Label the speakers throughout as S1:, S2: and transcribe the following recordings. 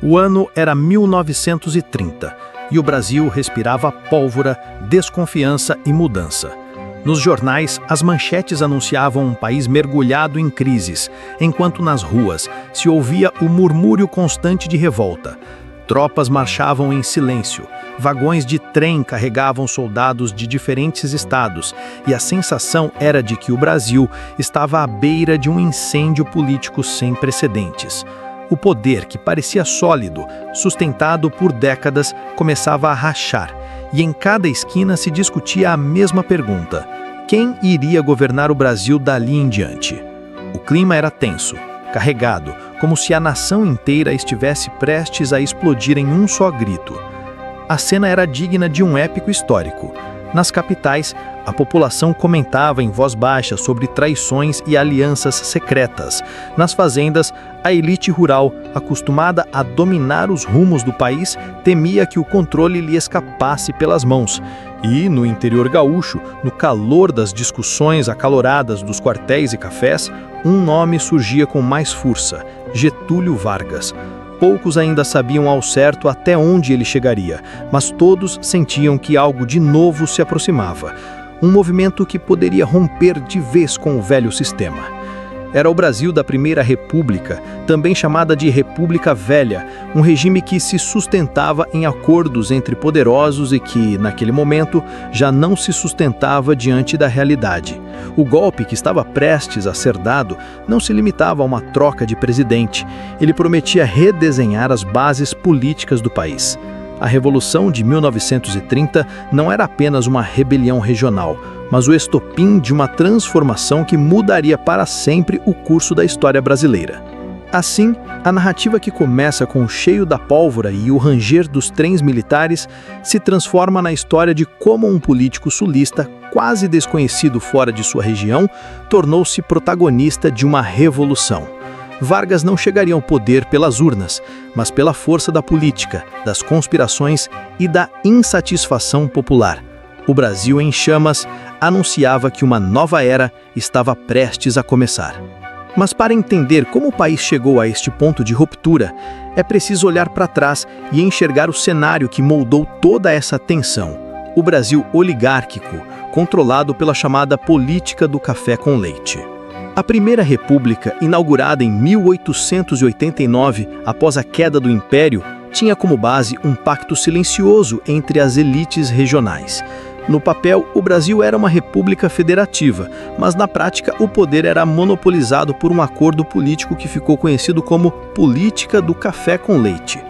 S1: O ano era 1930 e o Brasil respirava pólvora, desconfiança e mudança. Nos jornais, as manchetes anunciavam um país mergulhado em crises, enquanto nas ruas se ouvia o murmúrio constante de revolta. Tropas marchavam em silêncio, vagões de trem carregavam soldados de diferentes estados e a sensação era de que o Brasil estava à beira de um incêndio político sem precedentes. O poder, que parecia sólido, sustentado por décadas, começava a rachar, e em cada esquina se discutia a mesma pergunta: quem iria governar o Brasil dali em diante? O clima era tenso, carregado, como se a nação inteira estivesse prestes a explodir em um só grito. A cena era digna de um épico histórico. Nas capitais, a população comentava em voz baixa sobre traições e alianças secretas. Nas fazendas, a elite rural, acostumada a dominar os rumos do país, temia que o controle lhe escapasse pelas mãos. E, no interior gaúcho, no calor das discussões acaloradas dos quartéis e cafés, um nome surgia com mais força: Getúlio Vargas. Poucos ainda sabiam ao certo até onde ele chegaria, mas todos sentiam que algo de novo se aproximava. Um movimento que poderia romper de vez com o velho sistema. Era o Brasil da Primeira República, também chamada de República Velha, um regime que se sustentava em acordos entre poderosos e que, naquele momento, já não se sustentava diante da realidade. O golpe que estava prestes a ser dado não se limitava a uma troca de presidente. Ele prometia redesenhar as bases políticas do país. A Revolução de 1930 não era apenas uma rebelião regional, mas o estopim de uma transformação que mudaria para sempre o curso da história brasileira. Assim, a narrativa que começa com o cheiro da pólvora e o ranger dos trens militares se transforma na história de como um político sulista, quase desconhecido fora de sua região, tornou-se protagonista de uma revolução. Vargas não chegaria ao poder pelas urnas, mas pela força da política, das conspirações e da insatisfação popular. O Brasil em chamas anunciava que uma nova era estava prestes a começar. Mas para entender como o país chegou a este ponto de ruptura, é preciso olhar para trás e enxergar o cenário que moldou toda essa tensão. O Brasil oligárquico, controlado pela chamada política do café com leite. A Primeira República, inaugurada em 1889, após a queda do Império, tinha como base um pacto silencioso entre as elites regionais. No papel, o Brasil era uma república federativa, mas na prática o poder era monopolizado por um acordo político que ficou conhecido como Política do Café com Leite.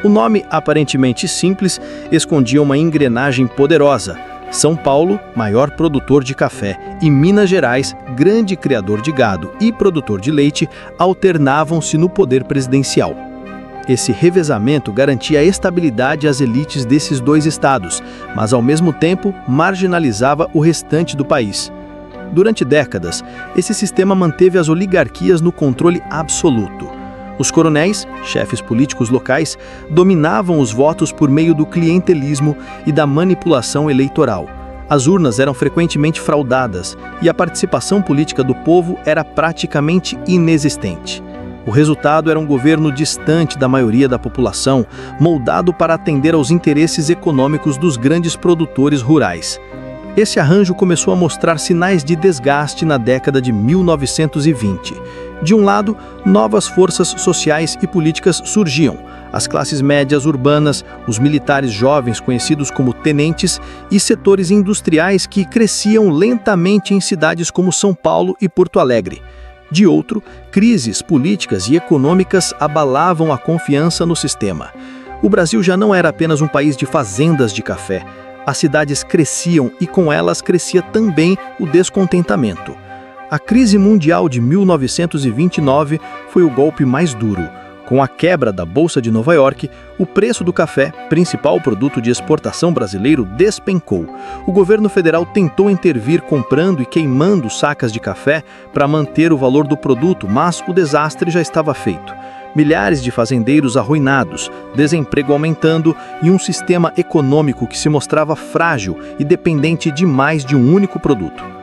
S1: O nome, aparentemente simples, escondia uma engrenagem poderosa. São Paulo, maior produtor de café, e Minas Gerais, grande criador de gado e produtor de leite, alternavam-se no poder presidencial. Esse revezamento garantia estabilidade às elites desses dois estados, mas ao mesmo tempo marginalizava o restante do país. Durante décadas, esse sistema manteve as oligarquias no controle absoluto. Os coronéis, chefes políticos locais, dominavam os votos por meio do clientelismo e da manipulação eleitoral. As urnas eram frequentemente fraudadas e a participação política do povo era praticamente inexistente. O resultado era um governo distante da maioria da população, moldado para atender aos interesses econômicos dos grandes produtores rurais. Esse arranjo começou a mostrar sinais de desgaste na década de 1920. De um lado, novas forças sociais e políticas surgiam: as classes médias urbanas, os militares jovens conhecidos como tenentes e setores industriais que cresciam lentamente em cidades como São Paulo e Porto Alegre. De outro, crises políticas e econômicas abalavam a confiança no sistema. O Brasil já não era apenas um país de fazendas de café. As cidades cresciam e com elas crescia também o descontentamento. A crise mundial de 1929 foi o golpe mais duro. Com a quebra da Bolsa de Nova York, o preço do café, principal produto de exportação brasileiro, despencou. O governo federal tentou intervir comprando e queimando sacas de café para manter o valor do produto, mas o desastre já estava feito. Milhares de fazendeiros arruinados, desemprego aumentando e um sistema econômico que se mostrava frágil e dependente demais de um único produto.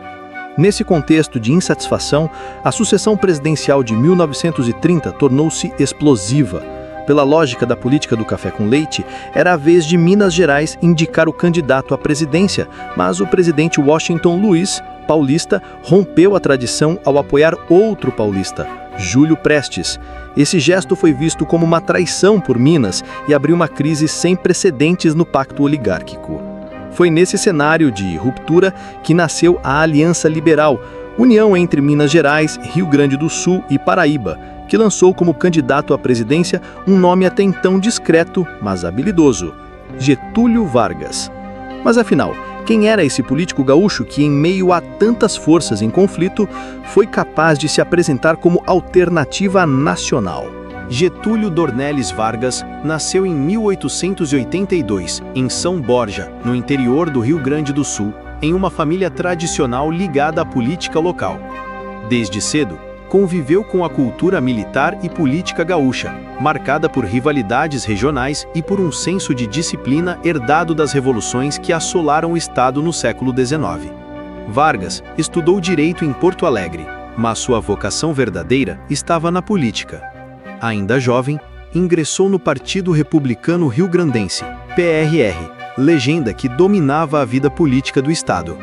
S1: Nesse contexto de insatisfação, a sucessão presidencial de 1930 tornou-se explosiva. Pela lógica da política do café com leite, era a vez de Minas Gerais indicar o candidato à presidência, mas o presidente Washington Luiz, paulista, rompeu a tradição ao apoiar outro paulista, Júlio Prestes. Esse gesto foi visto como uma traição por Minas e abriu uma crise sem precedentes no pacto oligárquico. Foi nesse cenário de ruptura que nasceu a Aliança Liberal, união entre Minas Gerais, Rio Grande do Sul e Paraíba, que lançou como candidato à presidência um nome até então discreto, mas habilidoso: Getúlio Vargas. Mas afinal, quem era esse político gaúcho que, em meio a tantas forças em conflito, foi capaz de se apresentar como alternativa nacional? Getúlio Dornelles Vargas nasceu em 1882, em São Borja, no interior do Rio Grande do Sul, em uma família tradicional ligada à política local. Desde cedo, conviveu com a cultura militar e política gaúcha, marcada por rivalidades regionais e por um senso de disciplina herdado das revoluções que assolaram o Estado no século XIX. Vargas estudou direito em Porto Alegre, mas sua vocação verdadeira estava na política. Ainda jovem, ingressou no Partido Republicano Rio-Grandense, PRR, legenda que dominava a vida política do Estado.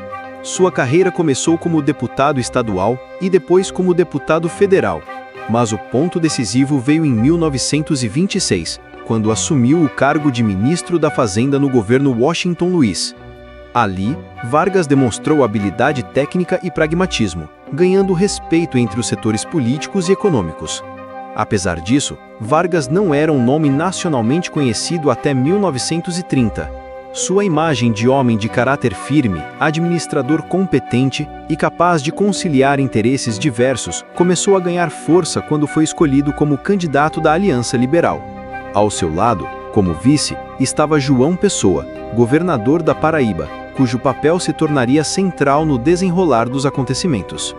S1: Sua carreira começou como deputado estadual e depois como deputado federal, mas o ponto decisivo veio em 1926, quando assumiu o cargo de ministro da Fazenda no governo Washington Luiz. Ali, Vargas demonstrou habilidade técnica e pragmatismo, ganhando respeito entre os setores políticos e econômicos. Apesar disso, Vargas não era um nome nacionalmente conhecido até 1930. Sua imagem de homem de caráter firme, administrador competente e capaz de conciliar interesses diversos começou a ganhar força quando foi escolhido como candidato da Aliança Liberal. Ao seu lado, como vice, estava João Pessoa, governador da Paraíba, cujo papel se tornaria central no desenrolar dos acontecimentos.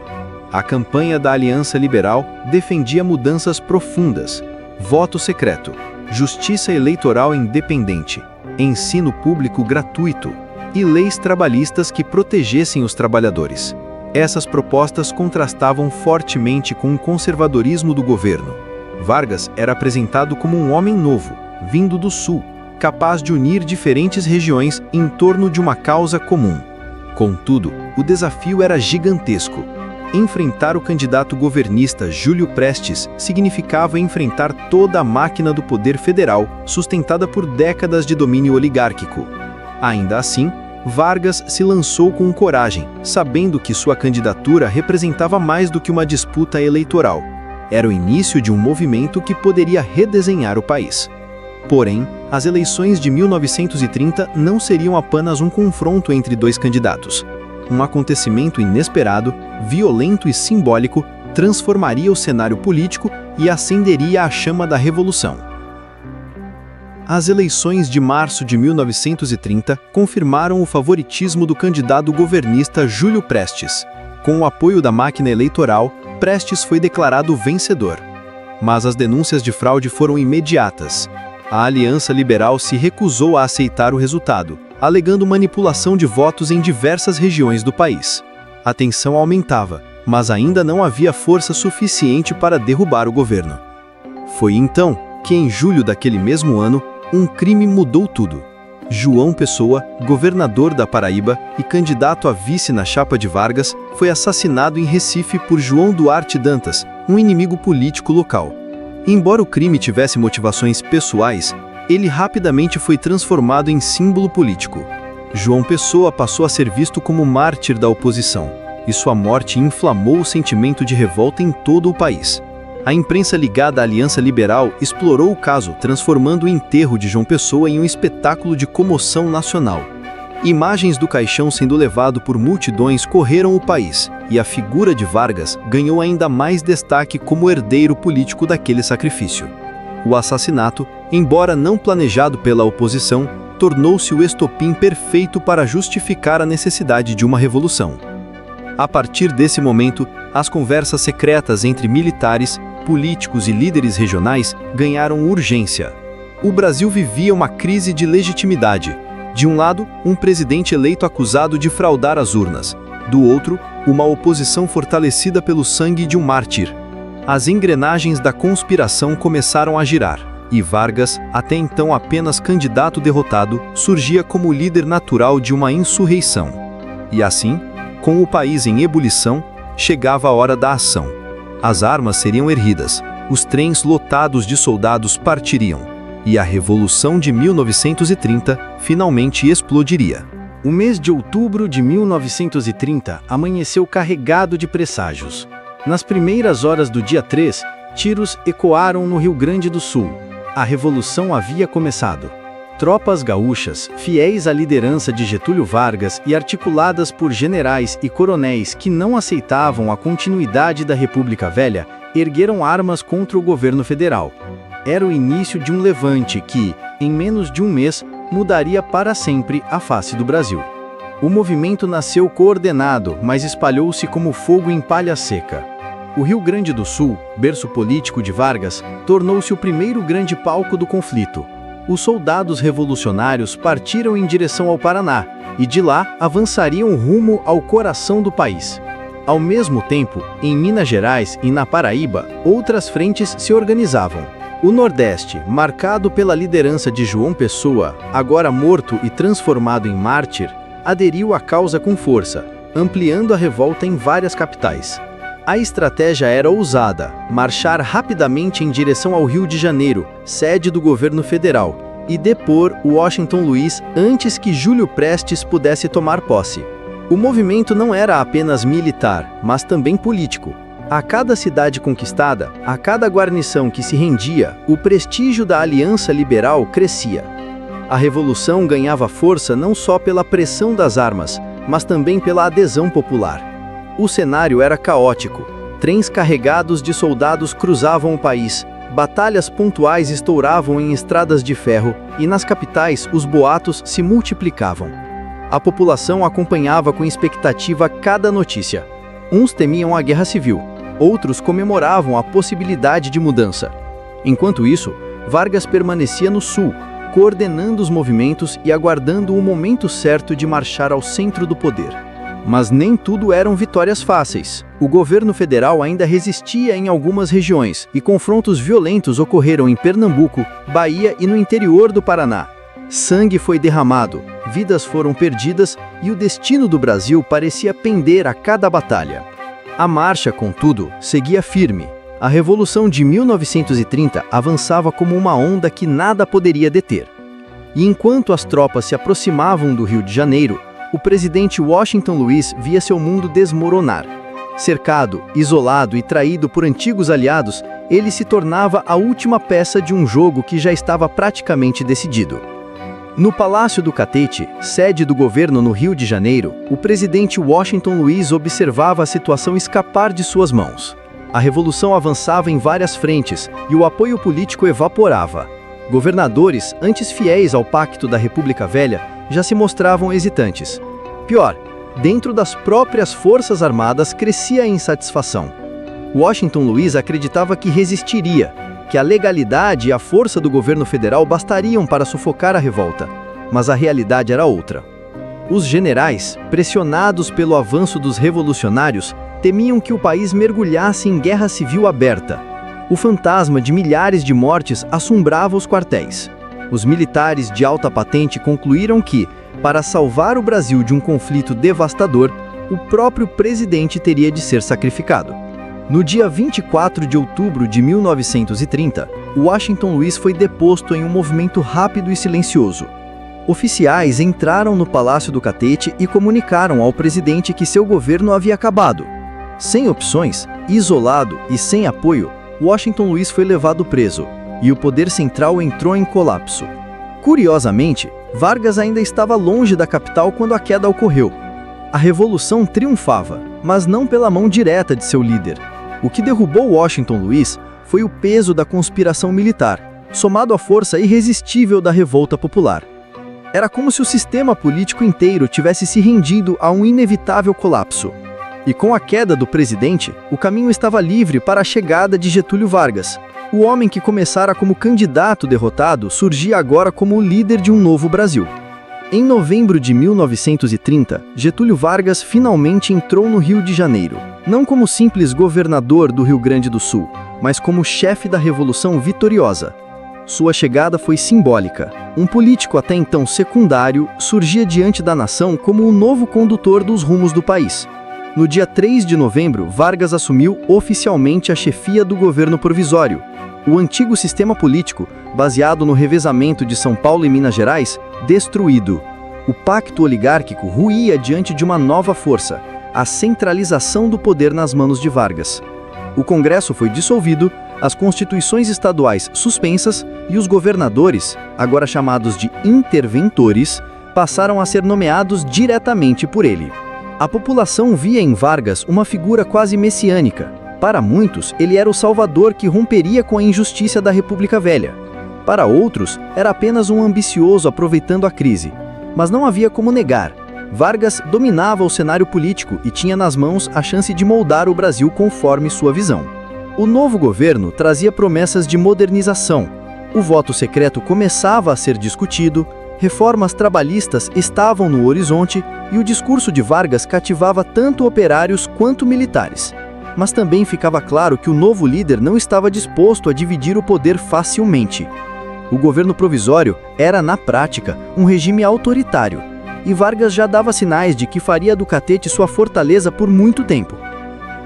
S1: A campanha da Aliança Liberal defendia mudanças profundas: voto secreto, justiça eleitoral independente, ensino público gratuito e leis trabalhistas que protegessem os trabalhadores. Essas propostas contrastavam fortemente com o conservadorismo do governo. Vargas era apresentado como um homem novo, vindo do Sul, capaz de unir diferentes regiões em torno de uma causa comum. Contudo, o desafio era gigantesco. Enfrentar o candidato governista Júlio Prestes significava enfrentar toda a máquina do poder federal, sustentada por décadas de domínio oligárquico. Ainda assim, Vargas se lançou com coragem, sabendo que sua candidatura representava mais do que uma disputa eleitoral. Era o início de um movimento que poderia redesenhar o país. Porém, as eleições de 1930 não seriam apenas um confronto entre dois candidatos. Um acontecimento inesperado, violento e simbólico transformaria o cenário político e acenderia a chama da Revolução. As eleições de março de 1930 confirmaram o favoritismo do candidato governista Júlio Prestes. Com o apoio da máquina eleitoral, Prestes foi declarado vencedor. Mas as denúncias de fraude foram imediatas. A Aliança Liberal se recusou a aceitar o resultado, alegando manipulação de votos em diversas regiões do país. A tensão aumentava, mas ainda não havia força suficiente para derrubar o governo. Foi então que, em julho daquele mesmo ano, um crime mudou tudo. João Pessoa, governador da Paraíba e candidato a vice na chapa de Vargas, foi assassinado em Recife por João Duarte Dantas, um inimigo político local. Embora o crime tivesse motivações pessoais, ele rapidamente foi transformado em símbolo político. João Pessoa passou a ser visto como mártir da oposição, e sua morte inflamou o sentimento de revolta em todo o país. A imprensa ligada à Aliança Liberal explorou o caso, transformando o enterro de João Pessoa em um espetáculo de comoção nacional. Imagens do caixão sendo levado por multidões correram o país, e a figura de Vargas ganhou ainda mais destaque como herdeiro político daquele sacrifício. O assassinato, embora não planejado pela oposição, tornou-se o estopim perfeito para justificar a necessidade de uma revolução. A partir desse momento, as conversas secretas entre militares, políticos e líderes regionais ganharam urgência. O Brasil vivia uma crise de legitimidade. De um lado, um presidente eleito acusado de fraudar as urnas. Do outro, uma oposição fortalecida pelo sangue de um mártir. As engrenagens da conspiração começaram a girar.
S2: E Vargas, até então apenas candidato derrotado, surgia como líder natural de uma insurreição. E assim, com o país em ebulição, chegava a hora da ação. As armas seriam erguidas, os trens lotados de soldados partiriam, e a Revolução de 1930 finalmente explodiria.
S1: O mês de outubro de 1930 amanheceu carregado de presságios. Nas primeiras horas do dia 3, tiros ecoaram no Rio Grande do Sul. A Revolução havia começado. Tropas gaúchas, fiéis à liderança de Getúlio Vargas e articuladas por generais e coronéis que não aceitavam a continuidade da República Velha, ergueram armas contra o governo federal. Era o início de um levante que, em menos de um mês, mudaria para sempre a face do Brasil. O movimento nasceu coordenado, mas espalhou-se como fogo em palha seca. O Rio Grande do Sul, berço político de Vargas, tornou-se o primeiro grande palco do conflito. Os soldados revolucionários partiram em direção ao Paraná e de lá avançariam rumo ao coração do país. Ao mesmo tempo, em Minas Gerais e na Paraíba, outras frentes se organizavam. O Nordeste, marcado pela liderança de João Pessoa, agora morto e transformado em mártir, aderiu à causa com força, ampliando a revolta em várias capitais. A estratégia era ousada, marchar rapidamente em direção ao Rio de Janeiro, sede do governo federal, e depor Washington Luiz antes que Júlio Prestes pudesse tomar posse. O movimento não era apenas militar, mas também político. A cada cidade conquistada, a cada guarnição que se rendia, o prestígio da Aliança Liberal crescia. A Revolução ganhava força não só pela pressão das armas, mas também pela adesão popular. O cenário era caótico. Trens carregados de soldados cruzavam o país, batalhas pontuais estouravam em estradas de ferro e nas capitais os boatos se multiplicavam. A população acompanhava com expectativa cada notícia. Uns temiam a guerra civil, outros comemoravam a possibilidade de mudança. Enquanto isso, Vargas permanecia no sul, coordenando os movimentos e aguardando o momento certo de marchar ao centro do poder. Mas nem tudo eram vitórias fáceis. O governo federal ainda resistia em algumas regiões e confrontos violentos ocorreram em Pernambuco, Bahia e no interior do Paraná. Sangue foi derramado, vidas foram perdidas e o destino do Brasil parecia pender a cada batalha. A marcha, contudo, seguia firme. A Revolução de 1930 avançava como uma onda que nada poderia deter. E enquanto as tropas se aproximavam do Rio de Janeiro, o presidente Washington Luiz via seu mundo desmoronar. Cercado, isolado e traído por antigos aliados, ele se tornava a última peça de um jogo que já estava praticamente decidido. No Palácio do Catete, sede do governo no Rio de Janeiro, o presidente Washington Luiz observava a situação escapar de suas mãos. A revolução avançava em várias frentes e o apoio político evaporava. Governadores, antes fiéis ao pacto da República Velha, já se mostravam hesitantes. Pior, dentro das próprias Forças Armadas crescia a insatisfação. Washington Luiz acreditava que resistiria, que a legalidade e a força do governo federal bastariam para sufocar a revolta, mas a realidade era outra. Os generais, pressionados pelo avanço dos revolucionários, temiam que o país mergulhasse em guerra civil aberta. O fantasma de milhares de mortes assombrava os quartéis. Os militares de alta patente concluíram que, para salvar o Brasil de um conflito devastador, o próprio presidente teria de ser sacrificado. No dia 24 de outubro de 1930, Washington Luiz foi deposto em um movimento rápido e silencioso. Oficiais entraram no Palácio do Catete e comunicaram ao presidente que seu governo havia acabado. Sem opções, isolado e sem apoio, Washington Luiz foi levado preso, e o poder central entrou em colapso. Curiosamente, Vargas ainda estava longe da capital quando a queda ocorreu. A revolução triunfava, mas não pela mão direta de seu líder. O que derrubou Washington Luiz foi o peso da conspiração militar, somado à força irresistível da revolta popular. Era como se o sistema político inteiro tivesse se rendido a um inevitável colapso. E com a queda do presidente, o caminho estava livre para a chegada de Getúlio Vargas. O homem que começara como candidato derrotado surgia agora como o líder de um novo Brasil. Em novembro de 1930, Getúlio Vargas finalmente entrou no Rio de Janeiro, não como simples governador do Rio Grande do Sul, mas como chefe da Revolução Vitoriosa.
S2: sua chegada foi simbólica. Um político até então secundário surgia diante da nação como o novo condutor dos rumos do país. No dia 3 de novembro, Vargas assumiu oficialmente a chefia do governo provisório. O antigo sistema político, baseado no revezamento de São Paulo e Minas Gerais, destruído. O pacto oligárquico ruía diante de uma nova força, a centralização do poder nas mãos de Vargas. O Congresso foi dissolvido, as constituições estaduais suspensas e os governadores, agora chamados de interventores, passaram a ser nomeados diretamente por ele. A população via em Vargas uma figura quase messiânica. Para muitos, ele era o salvador que romperia com a injustiça da República Velha. Para outros, era apenas um ambicioso aproveitando a crise. Mas não havia como negar. Vargas dominava o cenário político e tinha nas mãos a chance de moldar o Brasil conforme sua visão. O novo governo trazia promessas de modernização. O voto secreto começava a ser discutido, reformas trabalhistas estavam no horizonte e o discurso de Vargas cativava tanto operários quanto militares. Mas também ficava claro que o novo líder não estava disposto a dividir o poder facilmente. O governo provisório era, na prática, um regime autoritário, e Vargas já dava sinais de que faria do catete sua fortaleza por muito tempo.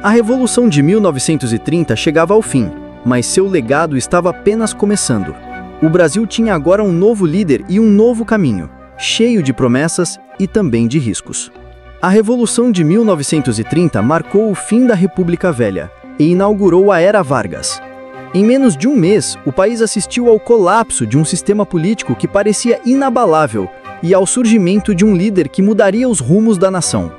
S2: A Revolução de 1930 chegava ao fim, mas seu legado estava apenas começando. O Brasil tinha agora um novo líder e um novo caminho, cheio de promessas e também de riscos. A Revolução de 1930 marcou o fim da República Velha e inaugurou a Era Vargas. Em menos de um mês, o país assistiu ao colapso de um sistema político que parecia inabalável e ao surgimento de um líder que mudaria os rumos da nação.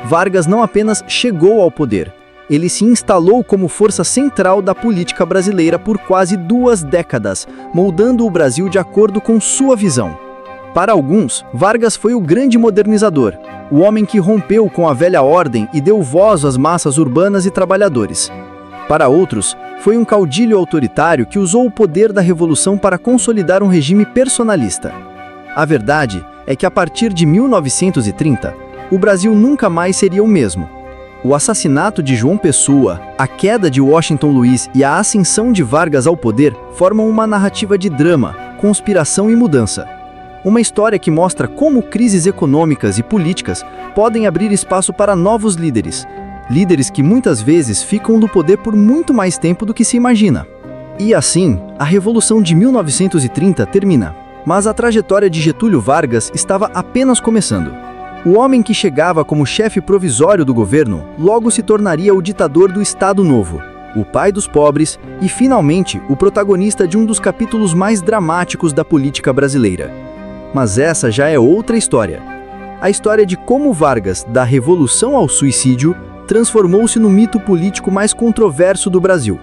S2: Vargas não apenas chegou ao poder, ele se instalou como força central da política brasileira por quase 2 décadas, moldando o Brasil de acordo com sua visão. Para alguns, Vargas foi o grande modernizador, o homem que rompeu com a velha ordem e deu voz às massas urbanas e trabalhadores. Para outros, foi um caudilho autoritário que usou o poder da Revolução para consolidar um regime personalista. A verdade é que a partir de 1930, o Brasil nunca mais seria o mesmo. O assassinato de João Pessoa, a queda de Washington Luiz e a ascensão de Vargas ao poder formam uma narrativa de drama, conspiração e mudança. Uma história que mostra como crises econômicas e políticas podem abrir espaço para novos líderes. Líderes que muitas vezes ficam no poder por muito mais tempo do que se imagina. E assim, a Revolução de 1930 termina. Mas a trajetória de Getúlio Vargas estava apenas começando. O homem que chegava como chefe provisório do governo logo se tornaria o ditador do Estado Novo, o pai dos pobres e, finalmente, o protagonista de um dos capítulos mais dramáticos da política brasileira. Mas essa já é outra história. A história de como Vargas, da revolução ao suicídio, transformou-se no mito político mais controverso do Brasil.